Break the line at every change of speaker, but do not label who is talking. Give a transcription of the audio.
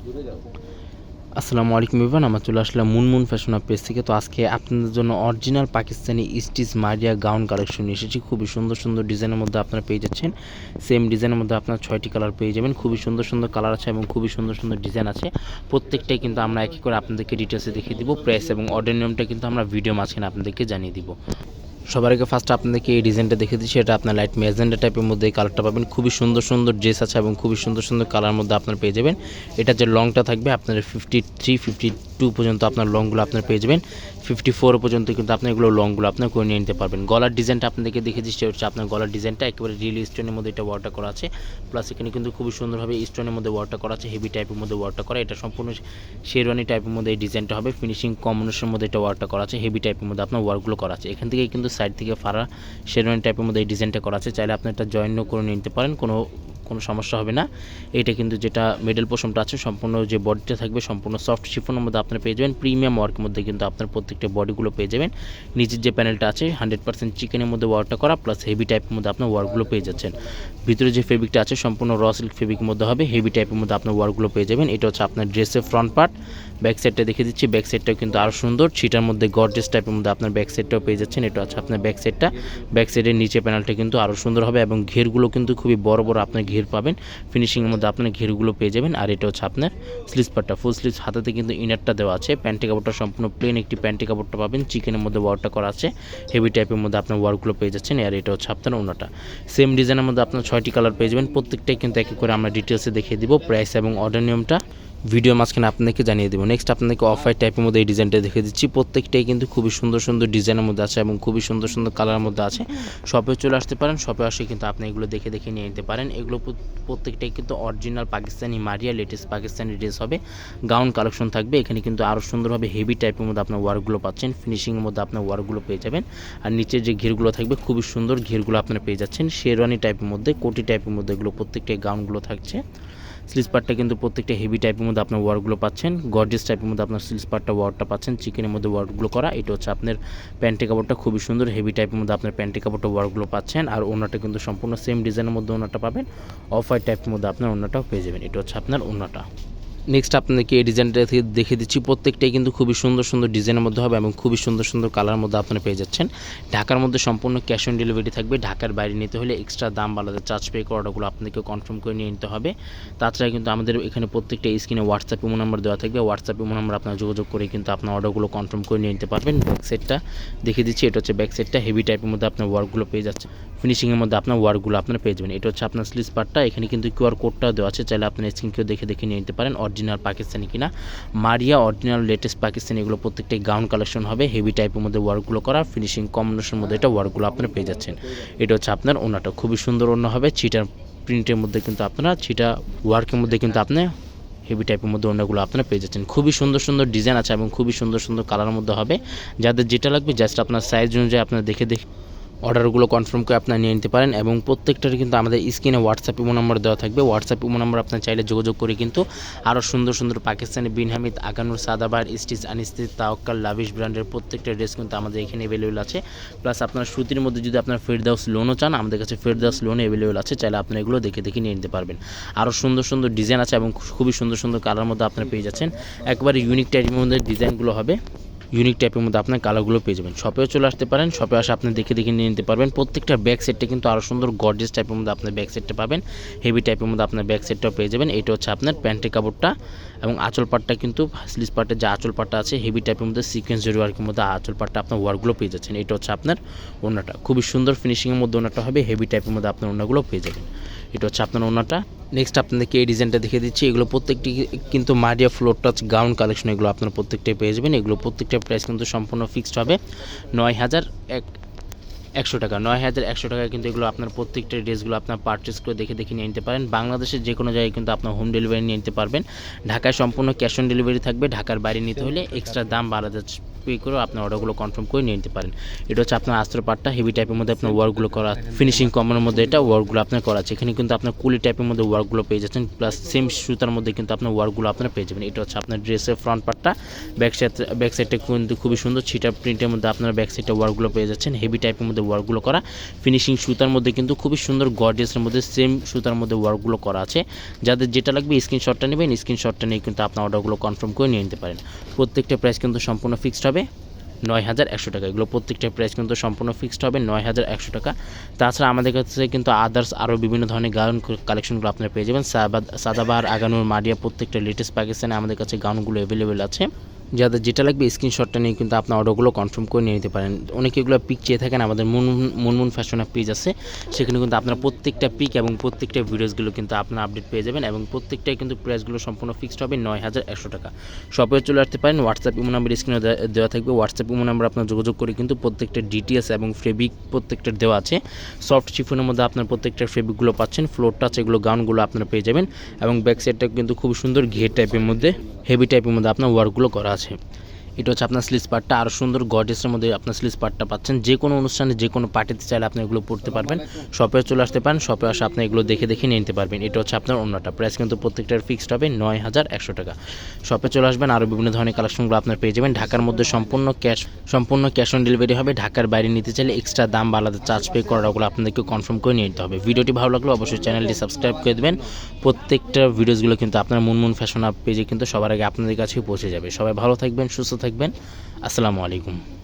আসসালামু আলাইকুম এভরিওয়ান, আমরা চলে আসলাম মুনমুন ফ্যাশন পেজ থেকে। তো আজকে আপনাদের জন্য অরিজিনাল পাকিস্তানি স্টিচ মারিয়া গাউন কালেকশন নিয়ে এসেছি। খুবই সুন্দর সুন্দর ডিজাইনের মধ্যে আপনারা পেয়ে যাচ্ছেন। সেম ডিজাইনের মধ্যে আপনার 6টি কালার পেয়ে যাবেন। খুবই সুন্দর সুন্দর কালার আছে এবং খুবই সুন্দর সুন্দর ডিজাইন আছে। প্রত্যেকটাই কিন্তু আমরা এক এক করে আপনাদেরকে ডিটেলসে দেখিয়ে দিব। প্রাইস এবং অর্ডার নিয়মটা কিন্তু আমরা ভিডিও মাঝখানে আপনাদেরকে জানিয়ে দিব। সবার আগে ফার্স্ট আপনাদেরকে এই ডিজাইনটা দেখে দিচ্ছি। এটা আপনার লাইট ম্যাজেন্ডা টাইপের মধ্যে এই কালারটা পাবেন। খুবই সুন্দর সুন্দর ড্রেস আছে এবং খুবই সুন্দর সুন্দর কালার মধ্যে আপনার পেয়ে যাবেন। এটা যে লংটা থাকবে আপনার 53-52 পর্যন্ত আপনার লংগুলো আপনার পেয়ে যাবেন। 54 পর্যন্ত কিন্তু আপনি এগুলো লংগুলো আপনার করে নিয়ে নিতে পারবেন। গলার ডিজাইনটা আপনাদেরকে দেখে দিচ্ছি। হচ্ছে আপনার গলার ডিজাইনটা একেবারে রিয়েল স্টোনের মধ্যে এটা ওয়ার্কটা করা আছে। প্লাস এখানে কিন্তু খুবই সুন্দরভাবে স্টোনের মধ্যে ওয়ার্কটা করা আছে, হেভি টাইপের মধ্যে ওয়ার্কটা করা। এটা সম্পূর্ণ শেরওয়ানি টাইপের মধ্যে এই ডিজাইনটা হবে। ফিনিশিং কম্বিনেশনের মধ্যে এটা ওয়ার্কটা করা আছে, হেভি টাইপের মধ্যে আপনার ওয়ার্কগুলো করা আছে। এখান থেকে কিন্তু সাইড থেকে ফাড়া শেরওয়ানি টাইপের মধ্যে এই ডিজাইনটা করা আছে। চাইলে আপনি এটা জয়েন্টও করে নিতে পারেন, কোনো সমস্যা হবে না। এটা কিন্তু যেটা মিডল পোর্শনটা আছে সম্পূর্ণ যে বডিটা থাকবে সম্পূর্ণ সফট শিফনের মধ্যে আপনারা পেয়ে যাবেন। প্রিমিয়াম ওয়ার্কের মধ্যে কিন্তু আপনার প্রত্যেকটা বডিগুলো পেয়ে যাবেন। নিচের যে প্যানেলটা আছে 100% চিকেনের মধ্যে ওয়ার্কটা করা, প্লাস হেভি টাইপের মধ্যে আপনার ওয়ার্কগুলো পেয়ে যাচ্ছেন। ভিতরে যে ফেব্রিকটা আছে সম্পূর্ণ র সিল্ক ফেব্রিকের মধ্যে হবে, হেভি টাইপের মধ্যে আপনার ওয়ার্কগুলো পেয়ে যাবেন। এটা হচ্ছে আপনার ড্রেসের ফ্রন্ট পার্ট। ব্যাক সাইডটা দেখে দিচ্ছি। ব্যাক সাইডটাও কিন্তু আরও সুন্দর, ছিটার মধ্যে গর্জিয়াস টাইপের মধ্যে আপনার ব্যাক সাইডটাও পেয়ে যাচ্ছেন। এটা হচ্ছে আপনার ব্যাক সাইডটা। ব্যাক সাইডের নিচে প্যানেলটা কিন্তু আরও সুন্দর হবে এবং ঘেরগুলো কিন্তু খুবই বড় বড় আপনার ঘের পাবেন। ফিনিশিংয়ের মধ্যে আপনার ঘেরগুলো পেয়ে যাবেন। আর এটা হচ্ছে আপনার স্লিভস পার্টটা, ফুল স্লিভস হাতাতে কিন্তু ইনারটা দেওয়া আছে। প্যান্টি কাপড়টা সম্পূর্ণ প্লেন একটি প্যান্টি কাপড়টা পাবেন। চিকেনের মধ্যে ওয়ার্কটা করা আছে, হেভি টাইপের মধ্যে আপনার ওয়ার্কগুলো পেয়ে যাচ্ছেন। আর এটা হচ্ছে আপনার ওনাটা। সেম ডিজাইনের মধ্যে আপনার 6টি কালার পেয়ে যাবেন। প্রত্যেকটাই কিন্তু এক এক করে আমরা ডিটেলসে দেখিয়ে দিব। প্রাইস এবং অর্ডার নিয়মটা ভিডিও মাঝখানে আপনাদেরকে জানিয়ে দেবো। নেক্সট আপনাদেরকে অফ হোয়াইট টাইপের মধ্যে এই ডিজাইনটা দেখে দিচ্ছি। প্রত্যেকটাই কিন্তু খুবই সুন্দর সুন্দর ডিজাইনের মধ্যে আছে এবং খুবই সুন্দর সুন্দর কালারের মধ্যে আছে। শপে চলে আসতে পারেন, শপে আসে কিন্তু আপনি এগুলো দেখে দেখে নিয়ে নিতে পারেন। এগুলো প্রত্যেকটাই কিন্তু অরিজিনাল পাকিস্তানি মারিয়া লেটেস্ট পাকিস্তানি ড্রেস হবে। গাউন কালেকশন থাকবে। এখানে কিন্তু আরও সুন্দরভাবে হেভি টাইপের মধ্যে আপনার ওয়ার্কগুলো পাচ্ছেন। ফিনিশিংয়ের মধ্যে আপনার ওয়ার্কগুলো পেয়ে যাবেন। আর নিচের যে ঘেরগুলো থাকবে খুবই সুন্দর ঘেরগুলো আপনারা পেয়ে যাচ্ছেন। শেরওয়ানি টাইপের মধ্যে, কোটি টাইপের মধ্যে এগুলো প্রত্যেকটাই গাউনগুলো থাকছে। স্লিভস পার্টটা কিন্তু প্রত্যেকটা হেভি টাইপের মধ্যে আপনার ওয়ার্কগুলো পাচ্ছেন। গর্জিয়াস টাইপের মধ্যে আপনার স্লিভস পার্টটা ওয়ার্কটা পাচ্ছেন, চিকেনের মধ্যে ওয়ার্কগুলো করা। এটা হচ্ছে আপনার প্যান্টি কাপড়টা খুবই সুন্দর, হেভি টাইপের মধ্যে আপনার প্যান্টি কাপড়টা ওয়ার্কগুলো পাচ্ছেন। আর ওনাটা কিন্তু সম্পূর্ণ সেম ডিজাইনের মধ্যে ওনাটা পাবেন। অফ হোয়াইট টাইপের মধ্যে আপনার ওনাটাও পেয়ে যাবেন। এটা হচ্ছে আপনার ওনাটা। নেক্সট আপনাদেরকে এই ডিজাইনটা দেখে দিচ্ছি। প্রত্যেকটাই কিন্তু খুবই সুন্দর সুন্দর ডিজাইনের মধ্যে হবে এবং খুবই সুন্দর সুন্দর কালার মধ্যে আপনারা পেয়ে যাচ্ছেন। ঢাকার মধ্যে সম্পূর্ণ ক্যাশ অন ডেলিভারি থাকবে। ঢাকার বাইরে নিতে হলে এক্সট্রা দাম আলাদা চার্জ পে করে অর্ডারগুলো আপনাদেরকে কনফার্ম করে নিয়ে নিতে হবে। তাছাড়া কিন্তু আমাদের এখানে প্রত্যেকটা স্ক্রিনে হোয়াটসঅ্যাপ ইমো নাম্বার দেওয়া থাকবে। হোয়াটসঅ্যাপ ইমো নাম্বার আপনারা যোগাযোগ করে কিন্তু আপনার অর্ডারগুলো কনফার্ম করে নিয়ে নিতে পারবেন। ব্যাক সাইডটা দেখে দিচ্ছি। এটা হচ্ছে ব্যাক সাইডটা, হেভি টাইপের মধ্যে আপনার ওয়ার্কগুলো পেয়ে যাচ্ছে। ফিনিশিংয়ের মধ্যে আপনার ওয়ার্কগুলো আপনারা পেয়ে যাবেন। এটা হচ্ছে আপনার স্লিভস পার্টটা। এখানে কিন্তু কিউআর কোডটাও দেওয়া আছে, চাইলে আপনার স্ক্রিনকেও দেখে দেখে নিয়ে নিতে পারেন। অরিজিনাল পাকিস্তানি কিনা মারিয়া অরিজিনাল লেটেস্ট পাকিস্তানি এগুলো প্রত্যেকটাই গাউন কালেকশন হবে। হেভি টাইপের মধ্যে ওয়ার্কগুলো করা, ফিনিশিং কম্বিনেশনের মধ্যে এটা ওয়ার্কগুলো আপনারা পেয়ে যাচ্ছেন। এটা হচ্ছে আপনার ওনাটা। খুবই সুন্দর ওনা হবে। ছিটার প্রিন্টের মধ্যে কিন্তু আপনারা ছিটা ওয়ার্কের মধ্যে কিন্তু আপনি হেভি টাইপের মধ্যে ওনাগুলো আপনারা পেয়ে যাচ্ছেন। খুবই সুন্দর সুন্দর ডিজাইন আছে এবং খুবই সুন্দর সুন্দর কালারের মধ্যে হবে। যাদের যেটা লাগবে জাস্ট আপনার সাইজ অনুযায়ী আপনারা দেখে অর্ডারগুলো কনফার্ম করে আপনারা নিয়ে নিতে পারেন। এবং প্রত্যেকটার কিন্তু আমাদের স্ক্রিনে হোয়াটসঅ্যাপ ইমো নাম্বার দেওয়া থাকবে। হোয়াটসঅ্যাপ ইমো নাম্বার আপনার চাইলে যোগাযোগ করে কিন্তু আরও সুন্দর সুন্দর পাকিস্তানি বিন হামিদ, আগানুর, সাদাবার, স্টিচ, আনিস্তিস, তাওয়াক্কাল, লাভিশ ব্র্যান্ডের প্রত্যেকটা ড্রেস কিন্তু আমাদের এখানে অ্যাভেলেবেল আছে। প্লাস আপনার সুতির মধ্যে যদি আপনার ফেরদাউস লোনও চান, আমাদের কাছে ফেরদাউস লোন অ্যাভেলেবেল আছে। চাইলে আপনি এগুলো দেখে দেখে নিয়ে নিতে পারবেন। আরও সুন্দর সুন্দর ডিজাইন আছে এবং খুবই সুন্দর সুন্দর কালার মধ্যে আপনারা পেয়ে যাচ্ছেন। একবারে ইউনিক টাইপের মধ্যে ডিজাইনগুলো হবে, ইউনিক টাইপের মধ্যে আপনার কালারগুলো পেয়ে যাবেন। শপেও চলে আসতে পারেন, শপে আসে আপনি দেখে দেখে নিয়ে নিতে পারবেন। প্রত্যেকটা ব্যাক সেটটা কিন্তু আরও সুন্দর গর্জিয়াস টাইপের মধ্যে আপনার ব্যাক সেটটা পাবেন। হেভি টাইপের মধ্যে আপনার ব্যাক সেটটাও পেয়ে যাবেন। এটা হচ্ছে আপনার প্যান্টের কাপড়টা এবং আঁচল পাটটা কিন্তু স্লিভস পার্টের যে আঁচল পাটটা আছে হেভি টাইপের মধ্যে সিকোয়েন্স জরি ওয়ার্কের মধ্যে আঁচল পাটটা আপনার ওয়ার্কগুলো পেয়ে যাচ্ছেন। এটা হচ্ছে আপনার ওনাটা। খুবই সুন্দর ফিনিশিংয়ের মধ্যে ওনাটা হবে, হেভি টাইপের মধ্যে আপনার ওনাগুলো পেয়ে যাবেন। এটা হচ্ছে আপনার ওনাটা। নেক্সট আপনাদেরকে এই ডিজাইনটা দেখে দিচ্ছি। এগুলো প্রত্যেকটি কিন্তু মারিয়া ফ্লোর টাচ গাউন কালেকশন, এগুলো আপনারা প্রত্যেকটাই পেয়ে যাবেন। এগুলো প্রত্যেকটা প্রাইস কিন্তু সম্পূর্ণ ফিক্সড হবে 9,100 টাকা। 9,100 টাকায় কিন্তু এগুলো আপনার প্রত্যেকটা ড্রেসগুলো আপনার পারচেস করে দেখে দেখে নিয়ে নিতে পারেন। বাংলাদেশের যে কোনো জায়গায় কিন্তু আপনার হোম ডেলিভারি নিয়ে নিতে পারবেন। ঢাকায় সম্পূর্ণ ক্যাশ অন ডেলিভারি থাকবে। ঢাকার বাইরে নিতে হলে এক্সট্রা দাম আলাদা পে করে আপনার অর্ডারগুলো কনফার্ম করে নিয়ে নিতে পারেন। এটা হচ্ছে আপনার আস্ত্র পাটটা, হেভি টাইপের মধ্যে আপনার ওয়ার্কগুলো করা, ফিনিশিং কমের মধ্যে এটা ওয়ার্কগুলো আপনার করা আছে। এখানে কিন্তু আপনার কুলি টাইপের মধ্যে ওয়ার্কগুলো পেয়ে যাচ্ছেন। প্লাস সেম সুতার মধ্যে কিন্তু আপনার ওয়ার্কগুলো আপনারা পেয়ে যাবেন। এটা হচ্ছে আপনার ড্রেসের ফ্রন্ট পার্টটা। ব্যাক সাইডটা কিন্তু খুবই সুন্দর ছিটা প্রিন্টের মধ্যে আপনার ব্যাক সাইডটা ওয়ার্কগুলো পেয়ে যাচ্ছেন। হেভি টাইপের মধ্যে ওয়ার্কগুলো করা, ফিনিশিং সুতার মধ্যে কিন্তু খুবই সুন্দর গর্জিয়াসের মধ্যে সেম সুতার মধ্যে ওয়ার্কগুলো করা আছে। যাদের যেটা লাগবে স্ক্রিনশটটা নেবেন, স্ক্রিনশটটা নিয়ে কিন্তু আপনার অর্ডারগুলো কনফার্ম করে নিয়ে নিতে পারেন। প্রত্যেকটা প্রাইস কিন্তু সম্পূর্ণ ফিক্সড হবে ৯,১০০ টাকা। এগুলো প্রত্যেকটা প্রাইস কিন্তু সম্পূর্ণ ফিক্সড হবে ৯,১০০ টাকা। তাছাড়া আমাদের কাছে কিন্তু আদার্স আরও বিভিন্ন ধরনের গাউন কালেকশনগুলো আপনারা পেয়ে যাবেন। সাদাবাহার, আগানুর, মারিয়া প্রত্যেকটা লেটেস্ট পাকিস্তানে আমাদের কাছে গাউনগুলো অ্যাভেলেবেল আছে। যাদের যেটা লাগবে স্ক্রিনশটটা নিয়ে কিন্তু আপনার অর্ডারগুলো কনফার্ম করে নিয়ে নিতে পারেন। অনেকে এগুলো পিক চেয়ে থাকেন, আমাদের মুনমুন ফ্যাশন পেজ আছে, সেখানে কিন্তু আপনারা প্রত্যেকটা পিক এবং প্রত্যেকটা ভিডিওসগুলো কিন্তু আপনার আপডেট পেয়ে যাবেন এবং প্রত্যেকটাই কিন্তু প্রাইসগুলো সম্পূর্ণ ফিক্সড হবে ৯,১০০ টাকা। শপে চলে আসতে পারেন, হোয়াটসঅ্যাপ ইমো নাম্বার স্ক্রিনে দেওয়া থাকবে, হোয়াটসঅ্যাপ ইমো নাম্বার আপনার যোগাযোগ করে কিন্তু প্রত্যেকটা ডিটেলস এবং ফেব্রিক প্রত্যেকটা দেওয়া আছে। সফট শিফনের মধ্যে আপনার প্রত্যেকটা ফেব্রিকগুলো পাচ্ছেন, ফ্লোর টাচ এগুলো গাউনগুলো আপনারা পেয়ে যাবেন এবং ব্যাক সাইডটা কিন্তু খুব সুন্দর ঘের টাইপের মধ্যে, হেভি টাইপের মধ্যে আপনার ওয়ার্কগুলো করা আছে। এটা হচ্ছে আপনার স্লিভস পার্টটা, আরও সুন্দর গর্জিয়াসের মধ্যে আপনার স্লিভস পার্টটা পাচ্ছেন। যে কোনো অনুষ্ঠানে, যে কোনো পার্টিতে চাইলে আপনি এগুলো পড়তে পারবেন। শপে চলে আসতে পারেন, শপে আসে আপনি এগুলো দেখে নিয়ে নিতে পারবেন। এটা হচ্ছে আপনার অন্যটা প্রাইস কিন্তু প্রত্যেকটার ফিক্সড হবে ৯,১০০ টাকা। শপে চলে আসবেন, আরও বিভিন্ন ধরনের কালেকশনগুলো আপনার পেয়ে যাবেন। ঢাকার মধ্যে সম্পূর্ণ ক্যাশ অন ডেলিভারি হবে। ঢাকার বাইরে নিতে চাইলে এক্সট্রা দাম বা আলাদা চার্জ পে করাগুলো আপনাদেরকে কনফার্ম করে নিয়ে নিতে হবে। ভিডিওটি ভালো লাগলে অবশ্যই চ্যানেলটি সাবস্ক্রাইব করে দেবেন। প্রত্যেকটা ভিডিওসগুলো কিন্তু আপনার মুনমুন ফ্যাশন পেজে কিন্তু সবার আগে আপনাদের কাছেই পৌঁছে যাবে। সবাই ভালো থাকবেন, সুস্থ থাকবেন। আসসালামু আলাইকুম।